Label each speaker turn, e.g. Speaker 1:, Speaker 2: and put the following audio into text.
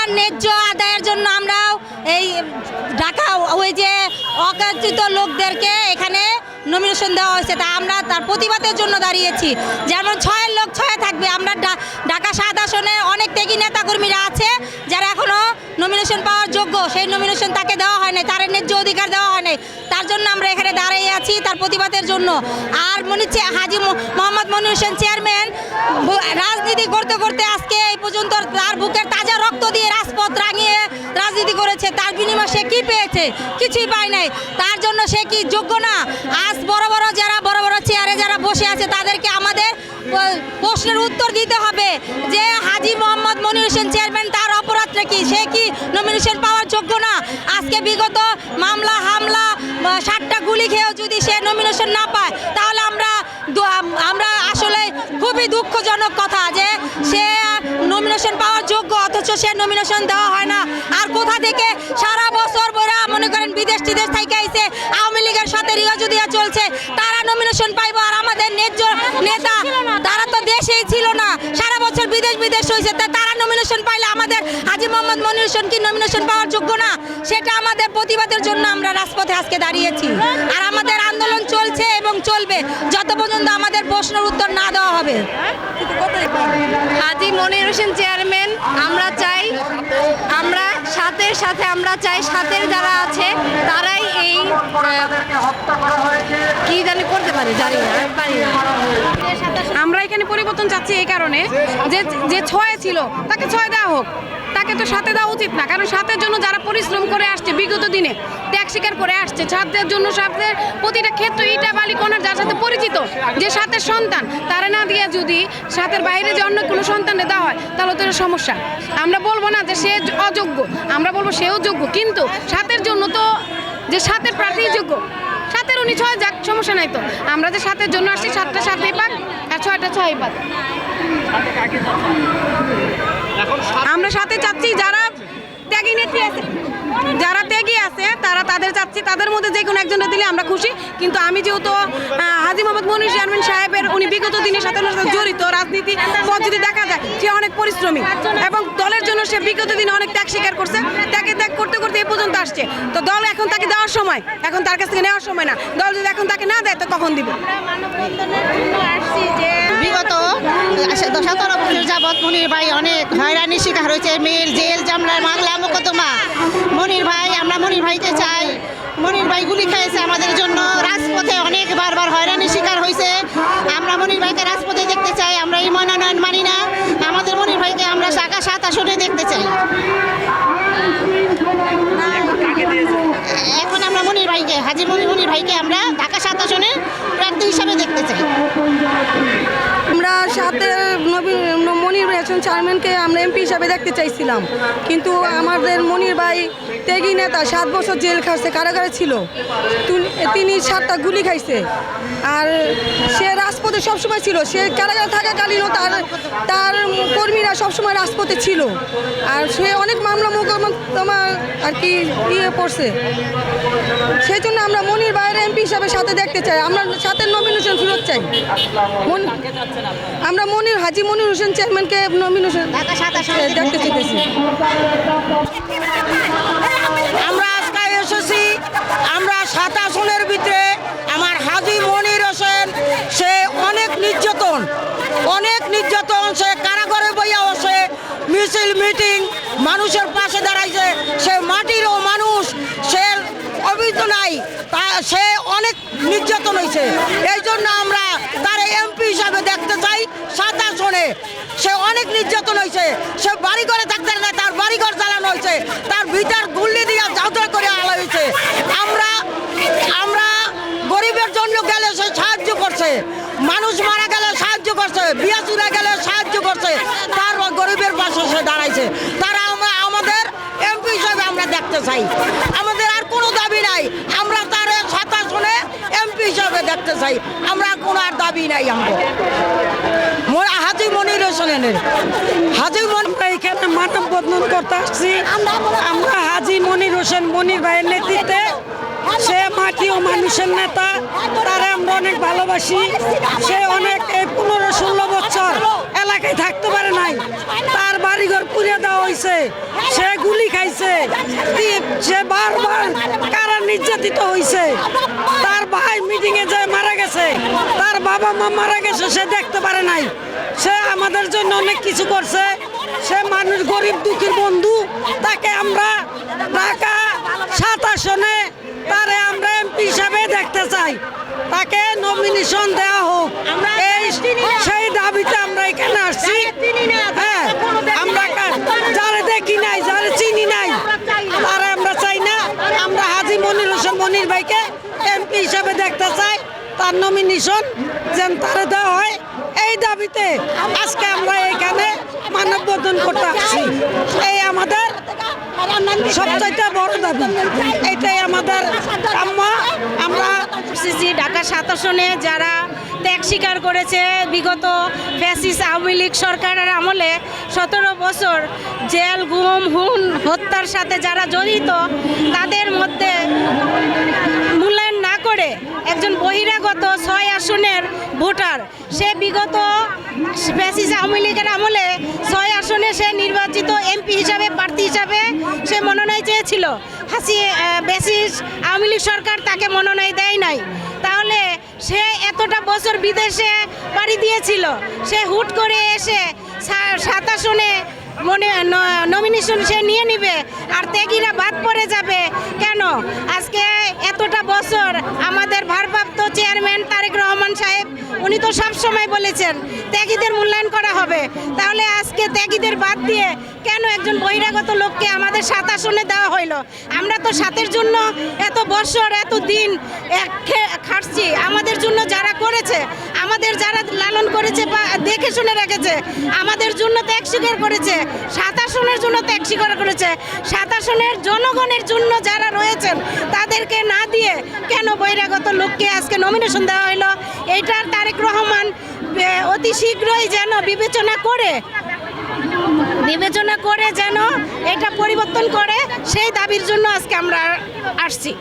Speaker 1: তার ন্যায্য আদায়ের জন্য আমরাও এই ঢাকা ওই যে অকাঙ্ক্ষিত লোকদেরকে এখানে নমিনেশন দেওয়া হয়েছে, তা আমরা তার প্রতিবাদের জন্য দাঁড়িয়েছি। যেমন 6-এর লোক 6 থাকবে। আমরা ঢাকা 7 আসনে অনেক ত্যাগী নেতাকর্মীরা আছে যারা এখনও নমিনেশন পাওয়ার যোগ্য, সেই নমিনেশন তাকে দেওয়া হয় নাই, তার ন্যায্য অধিকার দেওয়া হয় নাই। তার জন্য আমরা এখানে দাঁড়িয়ে আছি তার প্রতিবাদের জন্য। আর হাজী মোহাম্মদ মনির হোসেন চেয়ারম্যান রাজনীতি করতে করতে আজকে এই পর্যন্ত তার বুকের তাজা রক্ত দিয়ে রাজপথ রাঙিয়ে রাজনীতি করেছে। তার বিনিময়ে সে কী পেয়েছে? কিছুই পায় নাই। তার জন্য সে কি যোগ্য না? আজ বড় বড় চেয়ারে যারা বসে আছে তাদেরকে আমাদের প্রশ্নের উত্তর দিতে হবে যে হাজী মোহাম্মদ মনির হোসেন চেয়ারম্যান তার অপরাধটা কি? সে কি নমিনেশন পাওয়ার যোগ্য না? আজকে বিগত মামলা হামলা 7টা গুলি খেয়েও যদি সে নমিনেশন না পায় তাহলে আমরা আসলে খুবই দুঃখজনক কথা যে সে নমিনেশন পাওয়ার যোগ্য অথচ সে নমিনেশন দেওয়া হয় না। আর কোথা থেকে সারা বছর বইরা মনে করেন বিদেশ থেকে আইছে, আওয়ামী লীগের সাথে রিয়াজু দিয়া চলছে, তারা নমিনেশন পাইবো। আর আমাদের ন্যায্য নেতা তারা তো দেশেই ছিল না, সারা বছর বিদেশ হয়েছে, তারা নমিনেশন পাইলে আমাদের হাজী মোহাম্মদ মনির হোসেন কি নমিনেশন পাওয়ার যোগ্য না? সেটা আমাদের প্রতিবাদের জন্য আমরা রাজপথে আজকে দাঁড়িয়েছি। আর আমাদের আন্দোলন চলছে এবং চলবে যত পর্যন্ত আমাদের প্রশ্নের উত্তর না দেওয়া হবে।
Speaker 2: হাজী মনির হোসেন চেয়ারম্যান আমরা চাই, আমরা সাথে আমরা চাই সাথের যারা আছে তারাই এই কি জানি করতে পারে, জানি না, পারি না।
Speaker 3: আমরা এখানে পরিবর্তন চাচ্ছি এই কারণে যে 6 ছিল তাকে 6 দেওয়া হোক, তাকে তো 7 দেওয়া উচিত না। কারণ 7-এর জন্য যারা পরিশ্রম করে আসছে বিগত দিনে ত্যাগ স্বীকার করে আসছে, 7-এর জন্য 7-এর প্রতিটা ক্ষেত্র ইটা বালি কোনার যার সাথে পরিচিত যে 7-এর সন্তান তারা না দিয়ে যদি 7-এর বাইরে যে অন্য কোনো সন্তানে দেওয়া হয় তাহলে তো এটা সমস্যা। আমরা বলবো না যে সে অযোগ্য, আমরা বলবো সেও যোগ্য, কিন্তু 7-এর জন্য তো যে 7-এর প্রার্থী যোগ্য, 7-এর উনি 6 যাক, সমস্যা নাই তো। আমরা যে 7-এর জন্য আসছি 7টা 7ই পাক আর 6টা 6ই পাক। আমরা সাথে চাচ্ছি যারা ত্যাগী নেত্রী আছে, যারা ত্যাগী আছে তাদের চাচ্ছি, তাদের মধ্যে যে কোনো একজনের দিলে আমরা খুশি। কিন্তু আমি যেহেতু হাজী মোহাম্মদ মনির চেয়ারম্যান সাহেবের উনি বিগত দিনের সাথে জড়িত রাজনীতি পথ যদি দেখা যায় সে অনেক পরিশ্রমী এবং দলের জন্য সে বিগত দিনে অনেক ত্যাগ স্বীকার করছে, ত্যাগ করতে করতে এই পর্যন্ত আসছে। তো দল এখন তাকে দেওয়ার সময়, এখন তার কাছ থেকে নেওয়ার সময় না। দল যদি এখন তাকে না দেয় তো কখন দিব?
Speaker 4: বিগত 17 বছর যাবৎ মনির ভাই অনেক হয়রানির শিকার হয়েছে, মেল জেল জামলার মামলা মোকদ্দমা। মনির ভাই, আমরা মনির ভাইকে চাই। মনির ভাই গুলি খেয়েছে আমাদের জন্য, রাজপথে অনেক বারবার হয়রানির শিকার হয়েছে। আমরা মনির ভাইকে রাজপথে দেখতে চাই। আমরা এই মনোনয়ন মানি না, আমাদের মনির ভাইকে আমরা ঢাকা 7 আসনে দেখতে চাই। এখন আমরা মনির ভাইকে, হাজী মনির ভাইকে আমরা ঢাকা 7 আসনে প্রার্থী হিসাবে দেখতে চাই।
Speaker 3: আমরা সাথে মনির হোসেন চেয়ারম্যানকে আমরা এমপি হিসাবে দেখতে চাইছিলাম, কিন্তু আমাদের মনির ভাই ত্যাগী নেতা, 7 বছর জেল খাটছে, কারাগারে ছিল, তিনি 7টা গুলি খাইছে। আর সে রাজপথে সবসময় ছিল, সে কারাগারে থাকাকালীনও তার কর্মীরা সবসময় রাজপথে ছিল। আর সে অনেক মামলা মোকদ্দমা আর কি পড়ছে। সেই জন্য আমরা মনির ভাইয়ের এমপি হিসাবে সাথে দেখতে চাই, আমরা সাথে নমিনেশন ফেরত চাই। আমরা হাজী মনির হোসেন চেয়ারম্যানকে নমিনেশন দেখতে চাইতেছি।
Speaker 5: আমরা আজকে এসেছি, আমরা 7 আসনের ভিতরে আমার হাজী মনির হোসেন, সে অনেক নির্যাতন, সে কারাগারে বইয়া বসে মিছিল মিটিং মানুষের পাশে দাঁড়াইছে। সে মাটিরও মানুষ, সে অভিযোগ নাই, সে অনেক নির্যাতন হয়েছে। এই জন্য আমরা তার এমপি হিসাবে দেখতে চাই 7 আসনে। সে অনেক নির্যাতন হয়েছে, সে বাড়িঘরে থাকতে না, তার বাড়িঘর জ্বালানো হয়েছে, তার ভিতর গুল্লি দিয়ে জাউদার করে আলা হয়েছে। আমরা গরিবের জন্য গেলে সে সাহায্য করছে, মানুষ মারা গেলে সাহায্য করছে, বিয়া চুরা গেলে সাহায্য করছে, তার গরিবের পাশে সে দাঁড়াইছে। তারা আমাদের এমপি হিসাবে আমরা দেখতে চাই। আমাদের আর কোনো দাবি নাই, আমরা তার 7 আসনে এমপি হিসাবে দেখতে চাই। আমরা কোনো আর দাবি নাই। হাজী মনির হোসেনের
Speaker 3: এখানে মানব বন্ধন করতে আসছি আমরা হাজী মনির হোসেন মনির ভাইয়ের নেতৃত্বে। সে মাটি ও মানুষের নেতা, তারা আমরা অনেক ভালোবাসি। সে অনেক 15-16 বছর
Speaker 5: এলাকায় থাকতে পারে নাই, তার বাড়িঘর পুড়িয়ে দেওয়া হয়েছে, সে গুলি খাইছে, সে বারবার কারা নির্যাতিত হয়েছে, তার ভাই মিটিংয়ে যায় মারা গেছে, তার বাবা মা মারা গেছে, সে দেখতে পারে নাই। সে আমাদের জন্য অনেক কিছু করছে, সে মানুষ গরিব দুঃখীর বন্ধু। তাকে আমরা ঢাকা 7 আসনে তারে আমরা এমপি হিসাবে দেখতে চাই, তাকে নমিনেশন দেওয়া হোক। এই সেই দাবিতে আমরা এখানে আসছি। হ্যাঁ, আমরা যারা দেখি নাই, যারা চিনি নাই, তারা আমরা চাই না। আমরা হাজী মনির হোসেন মনির ভাইকে এমপি হিসাবে দেখতে চাই, তার নমিনেশন যেন তারা দেওয়া হয়। এই দাবিতে আজকে আমরা এখানে মানববন্ধন করতে আসছি। এই আমাদের সবচাইতে বড় দাবি, এটাই আমাদের কাম্য। আমরা
Speaker 1: ঢাকা 7 আসনে যারা ত্যাগ স্বীকার করেছে বিগত ফ্যাসিস্ট আওয়ামী লীগ সরকারের আমলে 17 বছর জেল, গুম, খুন, হত্যার সাথে যারা জড়িত, তাদের মধ্যে মূল্যায়ন না করে একজন বহিরাগত 6 আসনের ভোটার, সে বিগত ফ্যাসিস্ট আওয়ামী লীগের আমলে 6 আসনে সে নির্বাচিত এমপি হিসাবে, প্রার্থী হিসাবে সে মনোনয়ন চেয়েছিল। ফ্যাসিস্ট আওয়ামী লীগ সরকার তাকে মনোনয়ন দেয় নাই। তাহলে সে এতটা বছর বিদেশে পাড়ি দিয়েছিল, সে হুট করে এসে 7 আসনে নমিনেশন সে নিয়ে নিবে, আর ত্যাগীরা বাদ পড়ে যাবে কেন? আজকে এতটা বছর আমাদের ভারপ্রাপ্ত চেয়ারম্যান তারেক রহমান সাহেব, উনি তো সব সময় বলেছেন ত্যাগীদের মূল্যায়ন করা হবে। তাহলে আজকে ত্যাগীদের বাদ দিয়ে কেন একজন বহিরাগত লোককে আমাদের 7 আসনে দেওয়া হইলো? আমরা তো 7-এর জন্য এত বছর, এত দিন খাটছি। আমাদের জন্য যারা করেছে, আমাদের যারা লালন করেছে বা দেখে শুনে রেখেছে, আমাদের জন্য ত্যাগ স্বীকার করেছে, 7 আসনের জন্য ত্যাগ স্বীকার করেছে। 7 আসনের জনগণের জন্য যারা রয়েছেন তাদেরকে না দিয়ে কেন বহিরাগত লোককে আজকে নমিনেশন দেওয়া হলো? এইটার তারেক রহমান অতি শীঘ্রই যেন বিবেচনা করে যেন এটা পরিবর্তন করে, সেই দাবির জন্য আজকে আমরা আসছি।